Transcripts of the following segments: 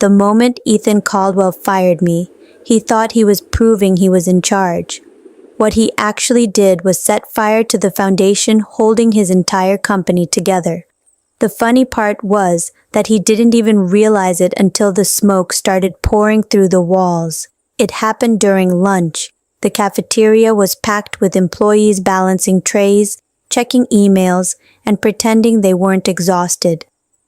The moment Ethan Caldwell fired me, he thought he was proving he was in charge. What he actually did was set fire to the foundation holding his entire company together. The funny part was that he didn't even realize it until the smoke started pouring through the walls. It happened during lunch. The cafeteria was packed with employees balancing trays, checking emails, and pretending they weren't exhausted.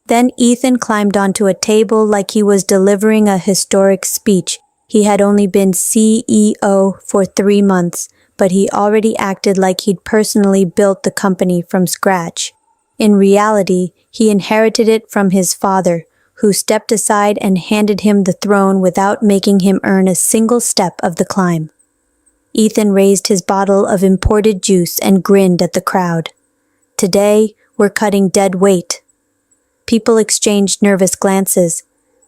Then Ethan climbed onto a table like he was delivering a historic speech. He had only been CEO for 3 months, but he already acted like he'd personally built the company from scratch. In reality, he inherited it from his father, who stepped aside and handed him the throne without making him earn a single step of the climb. Ethan raised his bottle of imported juice and grinned at the crowd. Today, we're cutting dead weight. People exchanged nervous glances.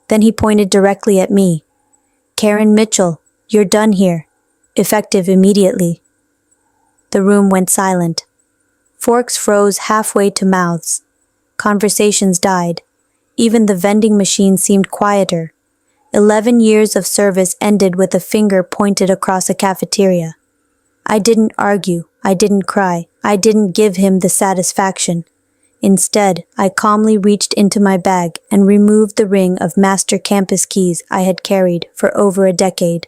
Then he pointed directly at me. Karen Mitchell, you're done here. Effective immediately. The room went silent. Forks froze halfway to mouths. Conversations died. Even the vending machine seemed quieter. 11 years of service ended with a finger pointed across a cafeteria. I didn't argue. I didn't cry. I didn't give him the satisfaction. Instead, I calmly reached into my bag and removed the ring of master campus keys I had carried for over a decade.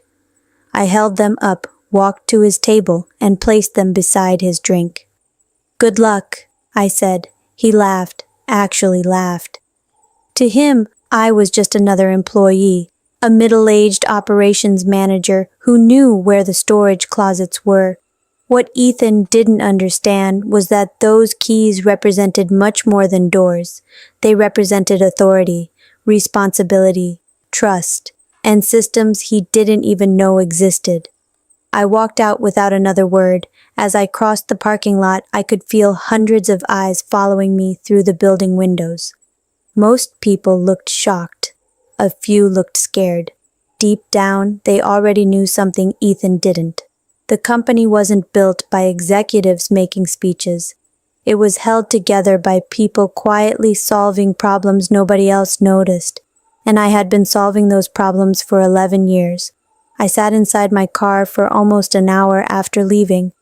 I held them up, walked to his table, and placed them beside his drink. Good luck, I said. He laughed, actually laughed. To him, I was just another employee, a middle-aged operations manager who knew where the storage closets were. What Ethan didn't understand was that those keys represented much more than doors. They represented authority, responsibility, trust, and systems he didn't even know existed. I walked out without another word. As I crossed the parking lot, I could feel hundreds of eyes following me through the building windows. Most people looked shocked. A few looked scared. Deep down, they already knew something Ethan didn't. The company wasn't built by executives making speeches. It was held together by people quietly solving problems nobody else noticed. And I had been solving those problems for 11 years. I sat inside my car for almost an hour after leaving.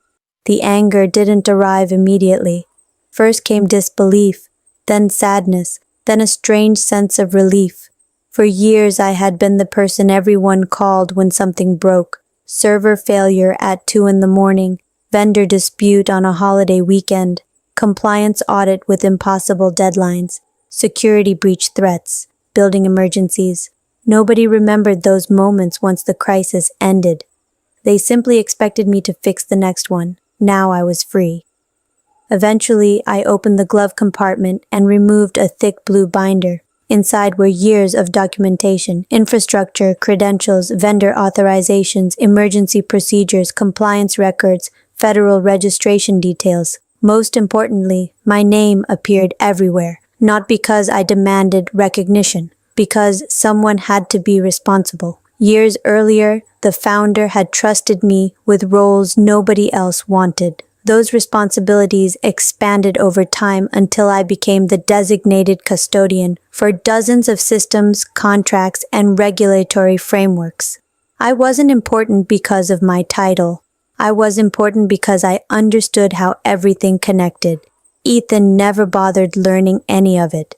The anger didn't arrive immediately. First came disbelief, then sadness, then a strange sense of relief. For years I had been the person everyone called when something broke. Server failure at 2 a.m, vendor dispute on a holiday weekend, compliance audit with impossible deadlines, security breach threats, building emergencies. Nobody remembered those moments once the crisis ended. They simply expected me to fix the next one. Now I was free. Eventually, I opened the glove compartment and removed a thick blue binder. Inside were years of documentation, infrastructure, credentials, vendor authorizations, emergency procedures, compliance records, federal registration details. Most importantly, my name appeared everywhere, not because I demanded recognition, because someone had to be responsible. Years earlier, the founder had trusted me with roles nobody else wanted. Those responsibilities expanded over time until I became the designated custodian for dozens of systems, contracts, and regulatory frameworks. I wasn't important because of my title. I was important because I understood how everything connected. Ethan never bothered learning any of it.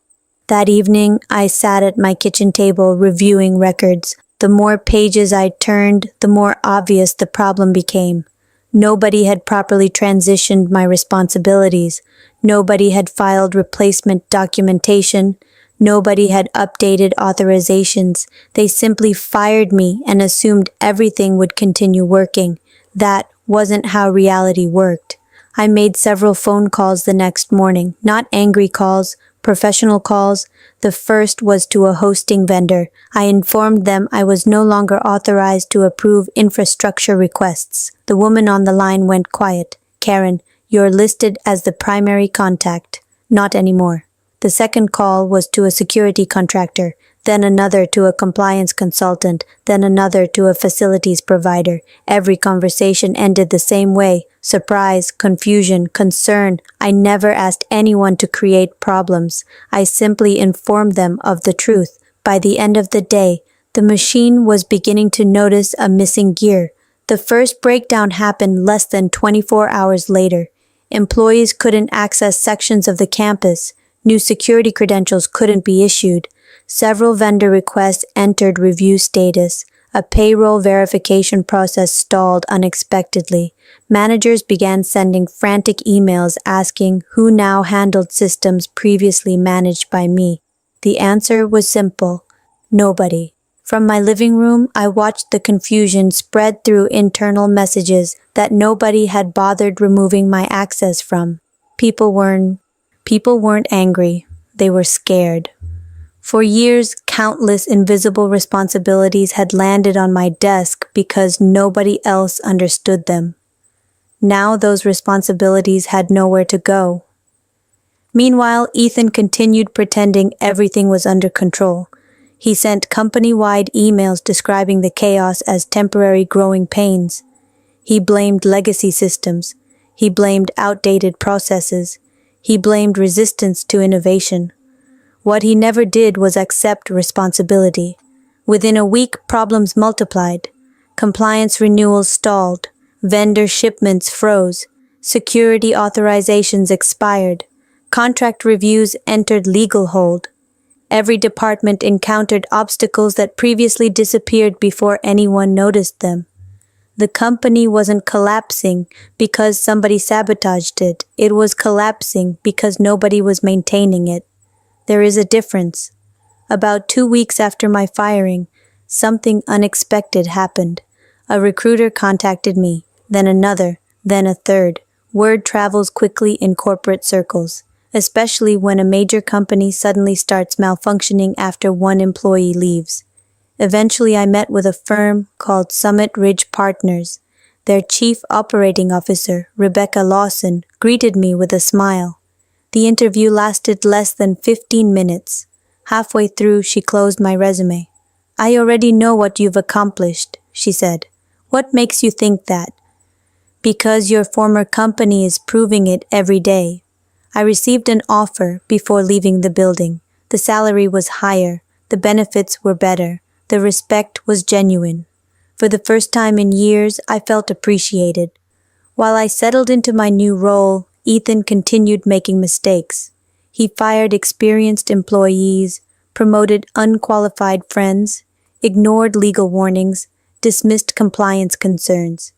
That evening, I sat at my kitchen table reviewing records. The more pages I turned, the more obvious the problem became. Nobody had properly transitioned my responsibilities. Nobody had filed replacement documentation. Nobody had updated authorizations. They simply fired me and assumed everything would continue working. That wasn't how reality worked. I made several phone calls the next morning, not angry calls, professional calls. The first was to a hosting vendor. I informed them I was no longer authorized to approve infrastructure requests. The woman on the line went quiet. Karen, you're listed as the primary contact. Not anymore. The second call was to a security contractor, then another to a compliance consultant, then another to a facilities provider. Every conversation ended the same way. Surprise, confusion, concern. I never asked anyone to create problems. I simply informed them of the truth. By the end of the day, the machine was beginning to notice a missing gear. The first breakdown happened less than 24 hours later. Employees couldn't access sections of the campus. New security credentials couldn't be issued. Several vendor requests entered review status. A payroll verification process stalled unexpectedly. Managers began sending frantic emails asking who now handled systems previously managed by me. The answer was simple: nobody. From my living room, I watched the confusion spread through internal messages that nobody had bothered removing my access from. People weren't angry. They were scared. For years, countless invisible responsibilities had landed on my desk because nobody else understood them. Now those responsibilities had nowhere to go. Meanwhile, Ethan continued pretending everything was under control. He sent company-wide emails describing the chaos as temporary growing pains. He blamed legacy systems. He blamed outdated processes. He blamed resistance to innovation. What he never did was accept responsibility. Within a week, problems multiplied. Compliance renewals stalled. Vendor shipments froze. Security authorizations expired. Contract reviews entered legal hold. Every department encountered obstacles that previously disappeared before anyone noticed them. The company wasn't collapsing because somebody sabotaged it. It was collapsing because nobody was maintaining it. There is a difference. About 2 weeks after my firing, something unexpected happened. A recruiter contacted me, then another, then a third. Word travels quickly in corporate circles, especially when a major company suddenly starts malfunctioning after one employee leaves. Eventually, I met with a firm called Summit Ridge Partners. Their chief operating officer, Rebecca Lawson, greeted me with a smile. The interview lasted less than 15 minutes. Halfway through, she closed my resume. "I already know what you've accomplished," she said. "What makes you think that?" "Because your former company is proving it every day." I received an offer before leaving the building. The salary was higher. The benefits were better. The respect was genuine. For the first time in years, I felt appreciated. While I settled into my new role, Ethan continued making mistakes. He fired experienced employees, promoted unqualified friends, ignored legal warnings, dismissed compliance concerns.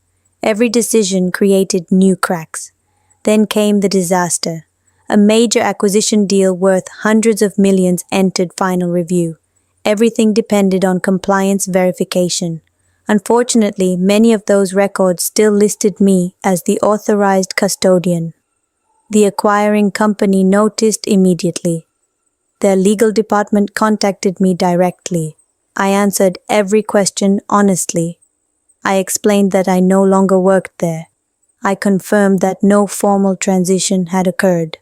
Every decision created new cracks. Then came the disaster. A major acquisition deal worth hundreds of millions entered final review. Everything depended on compliance verification. Unfortunately, many of those records still listed me as the authorized custodian. The acquiring company noticed immediately. Their legal department contacted me directly. I answered every question honestly. I explained that I no longer worked there. I confirmed that no formal transition had occurred.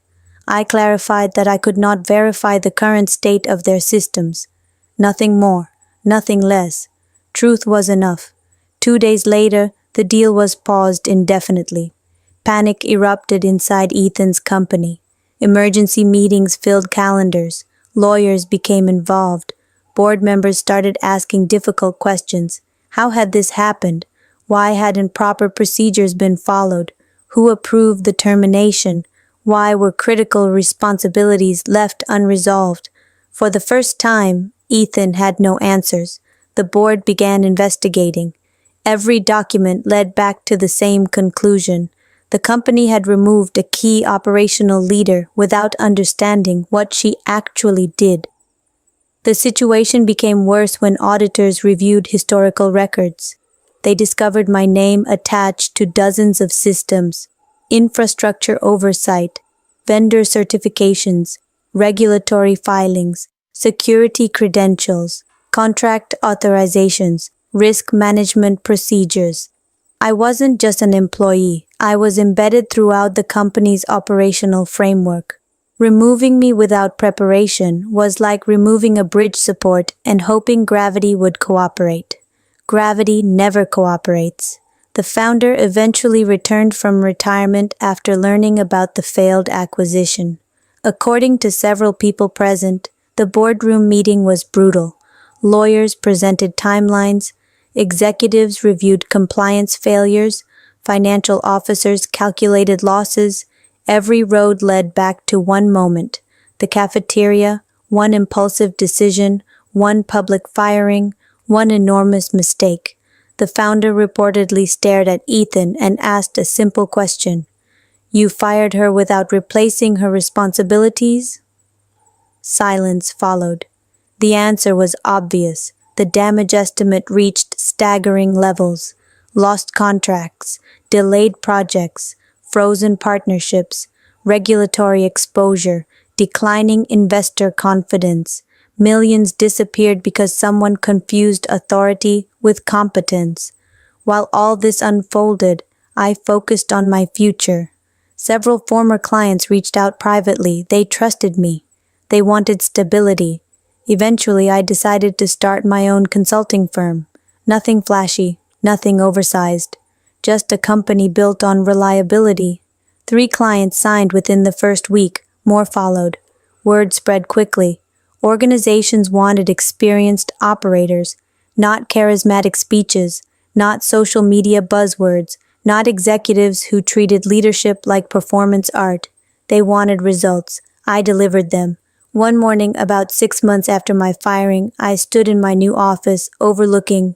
I clarified that I could not verify the current state of their systems. Nothing more, nothing less. Truth was enough. 2 days later, the deal was paused indefinitely. Panic erupted inside Ethan's company. Emergency meetings filled calendars. Lawyers became involved. Board members started asking difficult questions. How had this happened? Why hadn't proper procedures been followed? Who approved the termination? Why were critical responsibilities left unresolved? For the first time, Ethan had no answers. The board began investigating. Every document led back to the same conclusion. The company had removed a key operational leader without understanding what she actually did. The situation became worse when auditors reviewed historical records. They discovered my name attached to dozens of systems, infrastructure oversight, vendor certifications, regulatory filings, security credentials, contract authorizations, risk management procedures. I wasn't just an employee. I was embedded throughout the company's operational framework. Removing me without preparation was like removing a bridge support and hoping gravity would cooperate. Gravity never cooperates. The founder eventually returned from retirement after learning about the failed acquisition. According to several people present, the boardroom meeting was brutal. Lawyers presented timelines. Executives reviewed compliance failures. Financial officers calculated losses. Every road led back to one moment: the cafeteria, one impulsive decision, one public firing, one enormous mistake. The founder reportedly stared at Ethan and asked a simple question: "You fired her without replacing her responsibilities?" Silence followed. The answer was obvious. The damage estimate reached staggering levels: lost contracts, delayed projects, frozen partnerships, regulatory exposure, declining investor confidence. Millions disappeared because someone confused authority with competence. While all this unfolded, I focused on my future. Several former clients reached out privately. They trusted me. They wanted stability. Eventually, I decided to start my own consulting firm. Nothing flashy, nothing oversized. Just a company built on reliability. 3 clients signed within the first week. More followed. Word spread quickly. Organizations wanted experienced operators, not charismatic speeches, not social media buzzwords, not executives who treated leadership like performance art. They wanted results. I delivered them. One morning, about 6 months after my firing, I stood in my new office, overlooking